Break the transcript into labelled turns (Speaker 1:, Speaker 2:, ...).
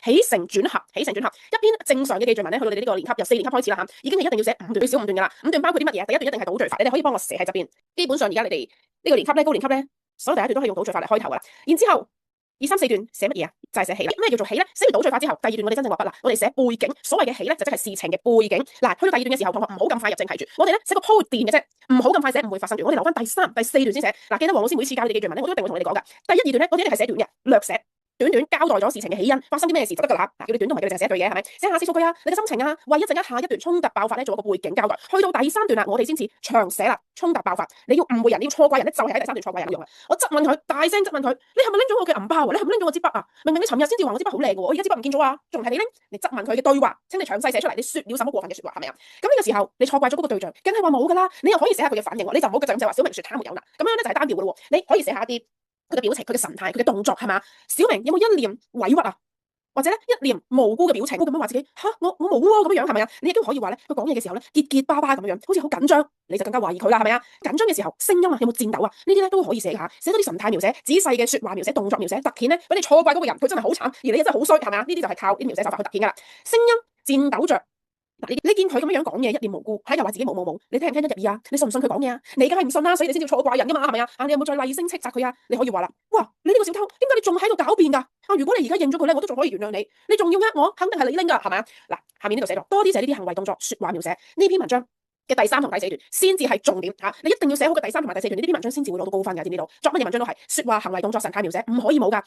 Speaker 1: 起承轉合，起承轉合。一篇正常嘅記敘文咧，去到你哋呢個年級，由4年級開始啦嚇，已經係一定要寫5段，最少5段噶啦。5段包括啲乜嘢？第一段一定係倒敘法，你哋可以幫我寫喺側邊。基本上而家你哋呢個年級咧，高年級咧，所有第一段都係用倒敘法嚟開頭噶啦。然之後2、3、4段寫乜嘢啊？就係寫起啦。咩叫做起咧？寫完倒敘法之後，第二段我哋真正畫筆啦，我哋寫背景。所謂嘅起咧，就即係事情嘅背景。嗱，去到第二段嘅時候，同學唔好咁快入正題住，我哋咧寫個鋪墊嘅啫，唔好咁快寫，唔會發生住。我哋留翻第3、第4段先寫。嗱，記得黃老師每次教你哋記敘文咧，我都一定會同你哋講噶。第1、2段咧，我哋一定係寫短嘅，略寫。短短交代咗事情嘅起因，發生啲咩事就得噶啦。嗱，叫你短都唔係叫你淨係寫一句嘢，係咪？寫下事數據啊，你嘅心情啊，為一陣下一段衝突爆發咧，做一個背景交代。去到第3段啦，我哋先至長寫啦。衝突爆發，你要誤會人，你要錯怪人咧，就係喺第3段錯怪人用啊。我質問佢，大聲質問佢，你係咪拎咗我嘅銀包啊？你係咪拎咗我支筆啊？明明你尋日先至話我支筆好靚嘅喎，我而家支筆唔見咗啊，仲係你拎？你質問佢嘅對話，請你詳細寫出嚟，你說了什麼過分嘅說話係咪啊？咁呢個時候你錯怪咗嗰個對象，梗係話冇噶啦。你又可以寫下佢嘅反應，你就唔好就話小明說他沒有啦，咁樣咧就係單調嘅咯。你可以寫下啲佢嘅表情、佢嘅神態、佢嘅動作係嘛？小明有冇一臉委屈啊？或者咧一臉無辜嘅表情，咁樣話自己吓我冇喎咁樣係咪啊？你亦都可以話咧，佢講嘢嘅時候咧結結巴巴咁樣，好似好緊張，你就更加懷疑佢啦，係咪啊？緊張嘅時候聲音啊有冇顫抖啊？呢啲咧都可以寫下，寫多啲神態描寫、仔細嘅說話描寫、動作描寫、突顯咧，俾你錯怪嗰個人，佢真係好慘，而你又真係好衰，係咪啊？呢啲就係靠啲描寫手法去突顯噶啦。聲音顫抖着。你見佢咁樣講嘢一臉無辜，又話自己冇，你聽唔聽得入耳啊？你信唔信佢講嘢啊？你梗係唔信啦，所以你先至錯怪人噶嘛，係咪啊？你有冇再厲聲斥責佢啊？你可以話啦，哇，你呢個小偷，點解你仲喺度狡辯噶？如果你而家認咗佢咧，我都仲可以原諒你，你仲要呃我，肯定係你拎噶，係咪啊？嗱，下面呢度寫咗多啲寫呢啲行為動作、說話描寫，呢篇文章嘅第3同第4段先至係重點吓，你一定要寫好個第3同埋第4段，呢篇文章先至會攞到高分嘅，知唔知道？作乜嘢文章都係說話、行為、動作、神態描寫，唔可以冇噶。